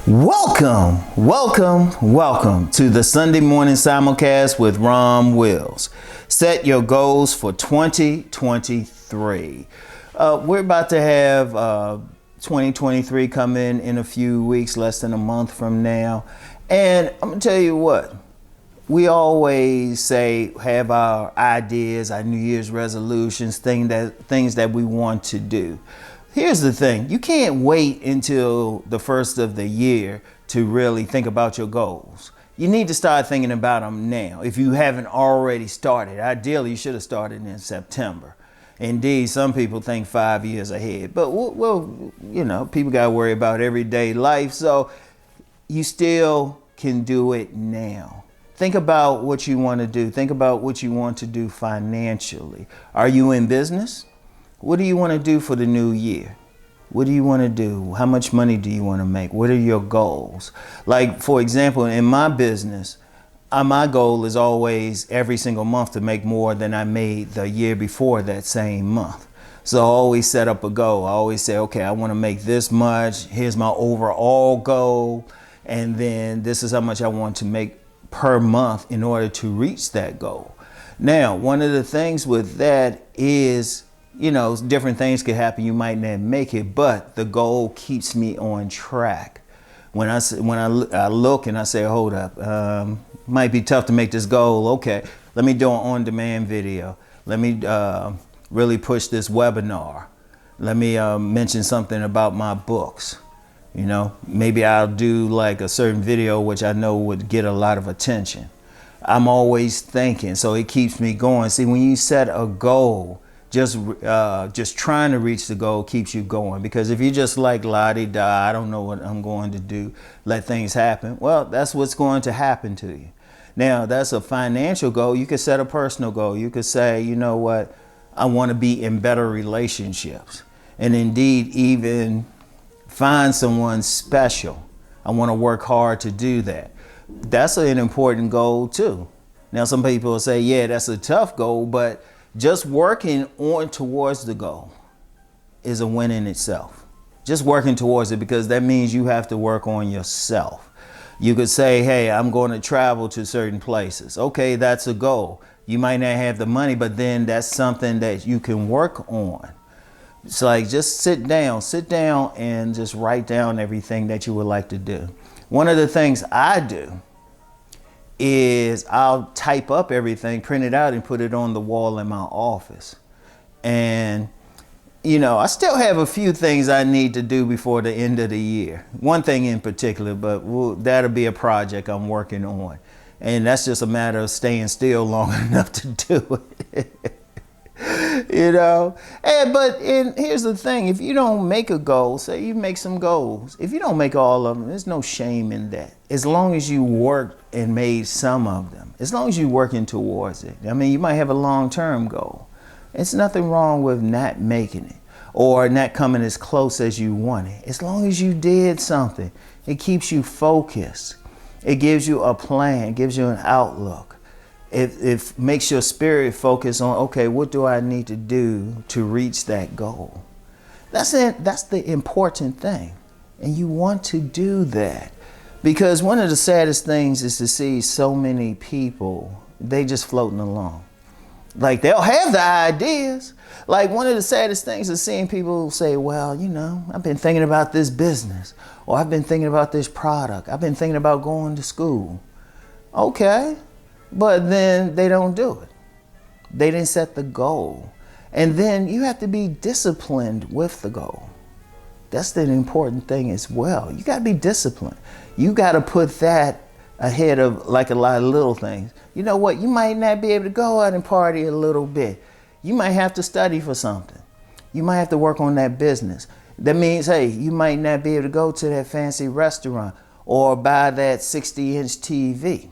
Welcome to the Sunday morning simulcast with Rom Wills. Set your goals for 2023. We're about to have 2023 come in a few weeks, less than a month from now. And I'm gonna tell you what, we always say, have our ideas, our New Year's resolutions, things that we want to do. Here's the thing, you can't wait until the first of the year to really think about your goals. You need to start thinking about them now. If you haven't already started, ideally you should have started in September. Indeed, some people think 5 years ahead, but well, you know, people got to worry about everyday life, so you still can do it now. Think about what you want to do. Think about what you want to do financially. Are you in business? What do you want to do for the new year? What do you want to do? How much money do you want to make? What are your goals? Like, for example, in my business, my goal is always every single month to make more than I made the year before that same month. So I always set up a goal. I always say, okay, I want to make this much. Here's my overall goal. And then this is how much I want to make per month in order to reach that goal. Now, one of the things with that is, you know, different things could happen. You might not make it, but the goal keeps me on track. When I look and I say, hold up, might be tough to make this goal. Okay, let me do an on-demand video. Let me really push this webinar. Let me mention something about my books. You know, maybe I'll do like a certain video which I know would get a lot of attention. I'm always thinking, so it keeps me going. See, when you set a goal, just trying to reach the goal keeps you going. Because if you just like la-di-da, I don't know what I'm going to do, let things happen, well, that's what's going to happen to you. Now, that's a financial goal. You could set a personal goal. You could say, you know what, I want to be in better relationships. And indeed, even find someone special. I want to work hard to do that. That's an important goal too. Now, some people will say, yeah, that's a tough goal, but just working on towards the goal is a win in itself. Just working towards it, because that means you have to work on yourself. You could say, hey, I'm going to travel to certain places. Okay, that's a goal. You might not have the money, but then that's something that you can work on. It's like, just sit down and just write down everything that you would like to do. One of the things I do is I'll type up everything, print it out, and put it on the wall in my office. And, you know, I still have a few things I need to do before the end of the year. One thing in particular, but that'll be a project I'm working on. And that's just a matter of staying still long enough to do it. You know, but here's the thing, if you don't make a goal, say you make some goals, if you don't make all of them, there's no shame in that. As long as you worked and made some of them, as long as you're working towards it. I mean, you might have a long-term goal. It's nothing wrong with not making it or not coming as close as you want it. As long as you did something, it keeps you focused. It gives you a plan, it gives you an outlook. It makes your spirit focus on, okay, what do I need to do to reach that goal? That's it. That's the important thing. And you want to do that. Because one of the saddest things is to see so many people, they just floating along. Like, they'll have the ideas. Like, one of the saddest things is seeing people say, well, you know, I've been thinking about this business, or I've been thinking about this product. I've been thinking about going to school. Okay. But then they don't do it. They didn't set the goal. And then you have to be disciplined with the goal. That's the important thing as well. You got to be disciplined. You got to put that ahead of like a lot of little things. You know what? You might not be able to go out and party a little bit. You might have to study for something. You might have to work on that business. That means, hey, you might not be able to go to that fancy restaurant or buy that 60-inch TV.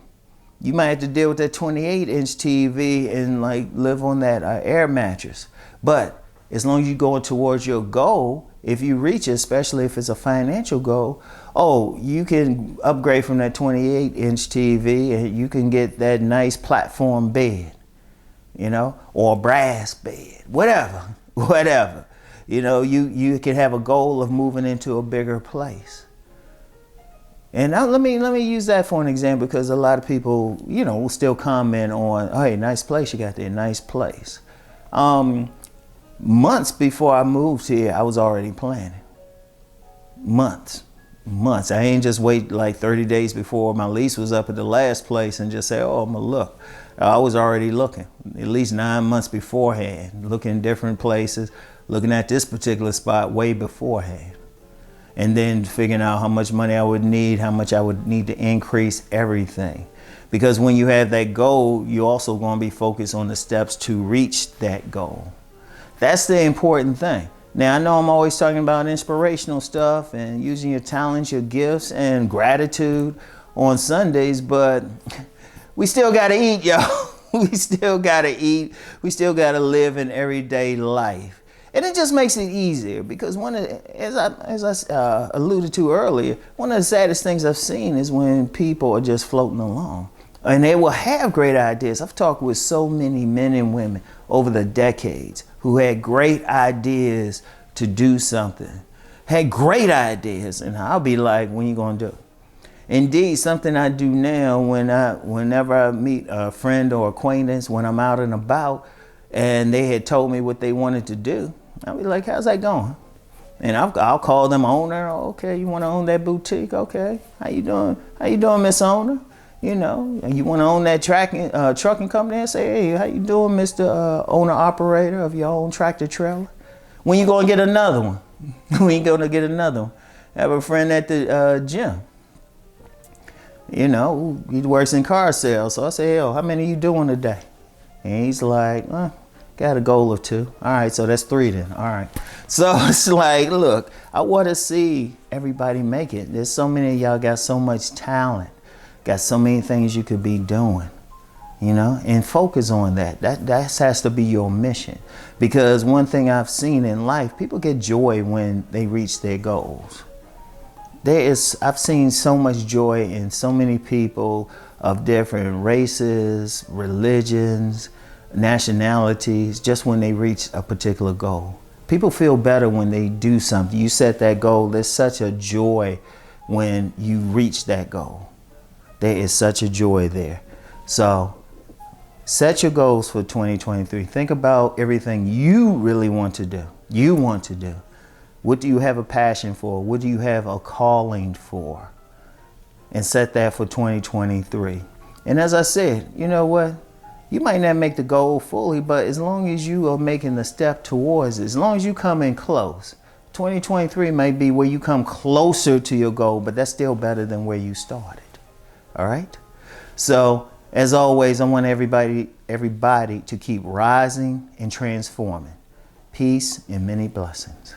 You might have to deal with that 28-inch TV and like live on that air mattress. But as long as you're going towards your goal, if you reach it, especially if it's a financial goal, oh, you can upgrade from that 28-inch TV and you can get that nice platform bed, you know, or a brass bed, whatever. You know, you can have a goal of moving into a bigger place. And now let me use that for an example, because a lot of people, will still comment on, oh, hey, nice place you got there, nice place. Months before I moved here, I was already planning. Months. I ain't just wait like 30 days before my lease was up at the last place and just say, oh, I'm gonna look. I was already looking, at least 9 months beforehand, looking in different places, looking at this particular spot way beforehand. And then figuring out how much money I would need, how much I would need to increase everything. Because when you have that goal, you're also going to be focused on the steps to reach that goal. That's the important thing. Now, I know I'm always talking about inspirational stuff and using your talents, your gifts, and gratitude on Sundays, but we still got to eat, y'all. We still got to eat. We still got to live an everyday life. And it just makes it easier, because as I alluded to earlier, one of the saddest things I've seen is when people are just floating along. And they will have great ideas. I've talked with so many men and women over the decades who had great ideas to do something, had great ideas, and I'll be like, when you gonna do it? Indeed, something I do now whenever I meet a friend or acquaintance, when I'm out and about, and they had told me what they wanted to do, I'll be like, how's that going? And I'll call them owner. Okay, you want to own that boutique? Okay, how you doing? How you doing, Miss Owner? You want to own that trucking company? And say, hey, how you doing, Mr. Owner Operator of your own tractor trailer? When you gonna get another one? When you gonna get another one? I have a friend at the gym. He works in car sales. So I say, how many are you doing today? And he's like, got a goal of 2. All right, so that's 3 then. All right. So it's like, look, I want to see everybody make it. There's so many of y'all got so much talent, got so many things you could be doing, and focus on that. That has to be your mission. Because one thing I've seen in life, people get joy when they reach their goals. I've seen so much joy in so many people of different races, religions, nationalities, just when they reach a particular goal. People feel better when they do something. You set that goal. There's such a joy when you reach that goal. There is such a joy there. So set your goals for 2023. Think about everything you really want to do. What do you have a passion for? What do you have a calling for? And set that for 2023. And as I said, you know what? You might not make the goal fully, but as long as you are making the step towards it, as long as you come in close, 2023 may be where you come closer to your goal, but that's still better than where you started. All right? So, as always, I want everybody to keep rising and transforming. Peace and many blessings.